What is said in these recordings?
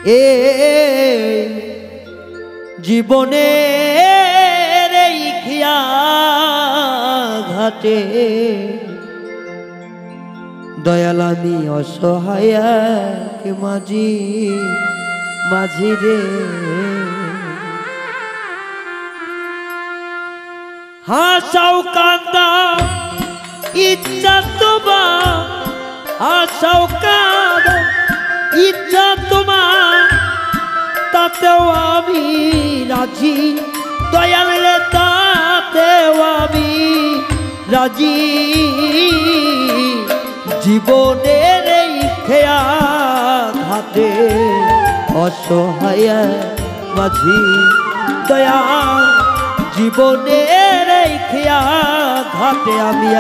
এ জীবনের এই খিয়া ঘাটে দয়াল আমি অসহায় মাঝি মাঝি রে হাসাও কান্দা ইচ্ছা তোমার হাসাও কান্দা ইচ্ছা তোমার তাতেও আমি রাজি দয়াল রে তাতেও আমি রাজি জীবনের এই খেয়া ঘাটে অসহায় মাঝি দয়াল জীবনের এই খেয়া ঘাটে আমি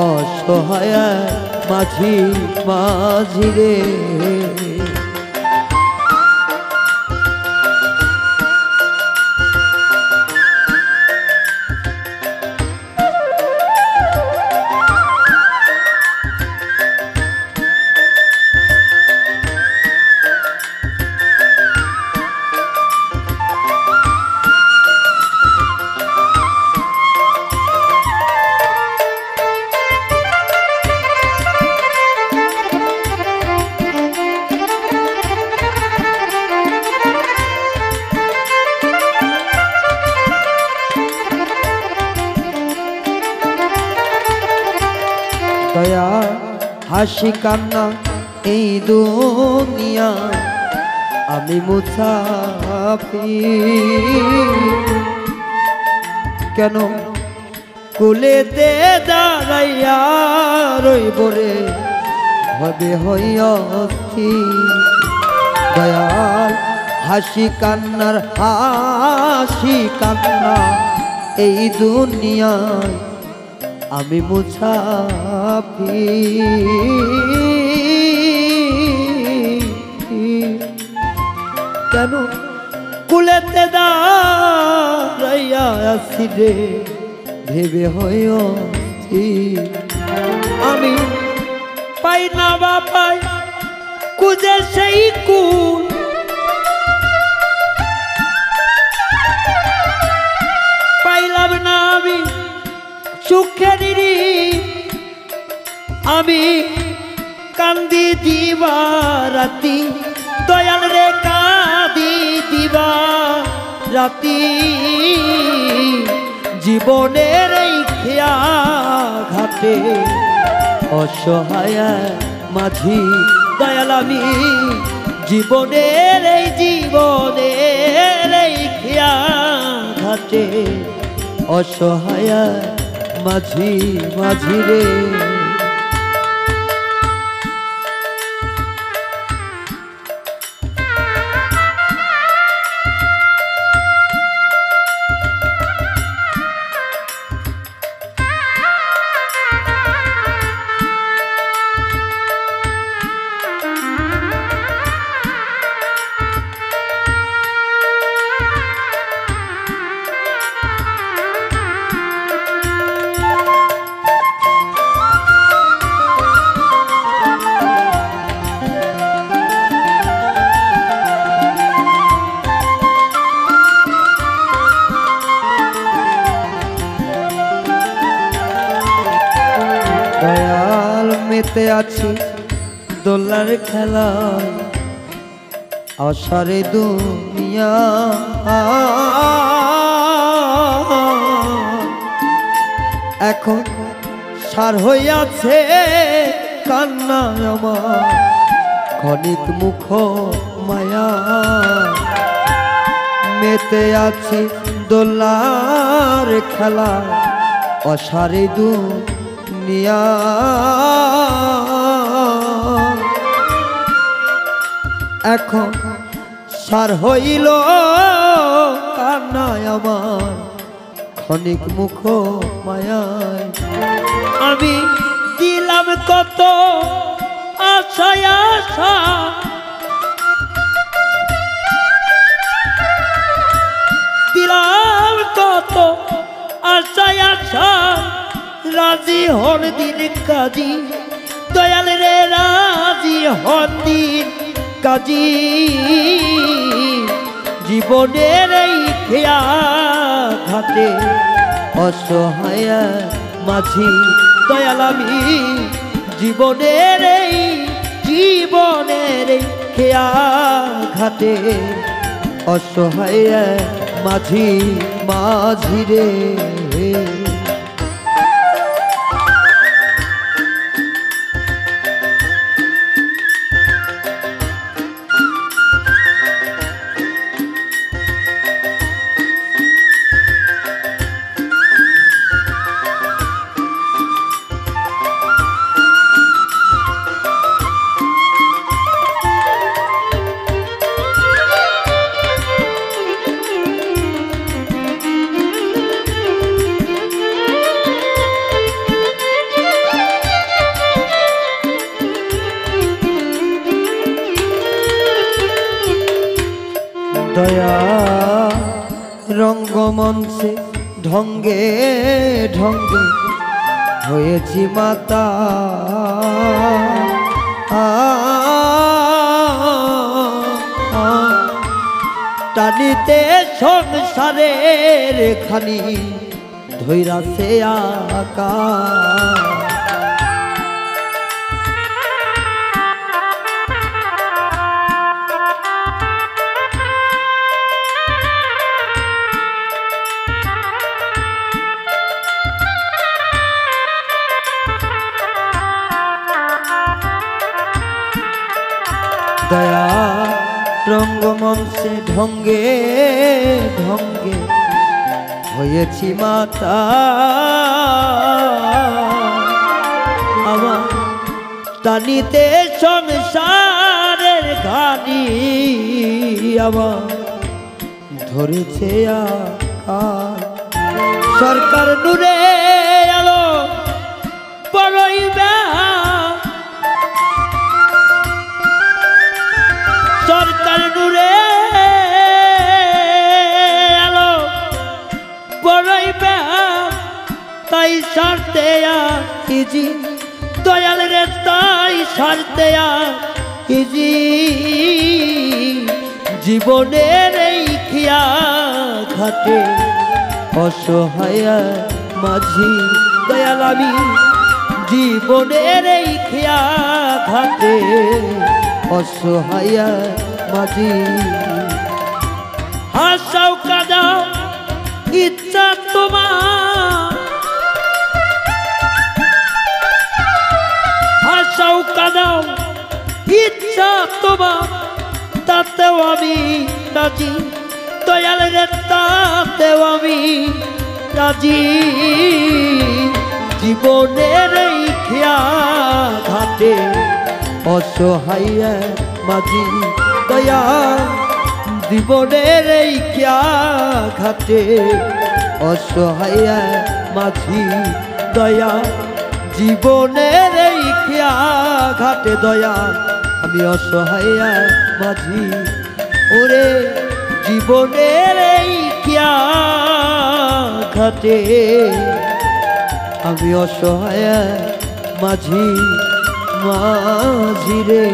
অসহায় মাঝি মাঝি রে দয়া হাসি কান্না এই দুনিয়া আমি মুসাফির কেন কুলেতে দাঁড়াইয়া রইব রে হবে হইয়া দয়াল হাসি কান্নার হাসি কান্না এই দুনিয়ায় আমি মুসাফির কেন কুলেতে দাঁড়াইয়া আছি রে ভেবে হইছি আমি পাই না বা পাই কুজে সেই কুল পাইলাম না আমি সুখের আমি কান্দি দিবা রাতি দয়াল রে কাঁদি দিবা রাতি জীবনের এই খেয়া ঘাটে অসহায় মাঝি দয়াল আমি জীবনের এই খেয়া ঘাটে অসহায় মাঝি মাঝি রে দয়াল মেতে আছি দোলার খেলায় আশারে দুনিয়া এখন সার হইয়াছে কান্না আমার ক্ষণিক মুখ মায়া মেতে আছি দোলার খেলা অসারে দুনিয়া এখন সার হইল কান্নায় আমার ক্ষণিক মুখ মায়ায় আমি দিলাম কত আশায় আশা দিলাম কত আশায় আশা রাজি হন দিন কাজী দয়াল রে রাজি হন দিন কাজী জীবনের এই খেয়া ঘাটে অসহায় মাঝি দয়াল আমি জীবনের এই খেয়া ঘাটে অসহায় মাঝি রে দয়া রঙ্গমঞ্চে ঢঙ্গে ঢঙ্গে হয়েছি মাতা টানিতে সংসারের খানি ধৈরাছে আকা দয়া রঙ্গমঞ্চে ঢঙ্গে ঢঙ্গে হয়েছি মাতা আমার টানিতে সংসারের ঘানি আমার ধরেছে আকার সরকার নূরে আলো বড়ই সরকার নূরে আলো বড়ই তাই সারতে ইজি দয়াল রে তাই সারতে ইজি জীবনের এই খেয়া ঘাটে অসহায় মাঝি দয়াল আমি জীবনের এই খেয়া ঘাটে অসহায় মাঝি হাসাও কাঁদাও ইচ্ছা তোমার হাসাও কাঁদাও ইচ্ছা তোমার তাতেও আমি রাজি দয়াল রে তাতেও আমি রাজি জীবনের এই খেয়া ঘাটে অসহায় মাঝি দয়া জীবনের এই খেয়া ঘাটে অসহায় মাঝি দয়া জীবনের এই খেয়া ঘাটে দয়া আমি অসহায় মাঝি ওরে জীবনের এই খেয়া ঘাটে আমি অসহায় মাঝি রে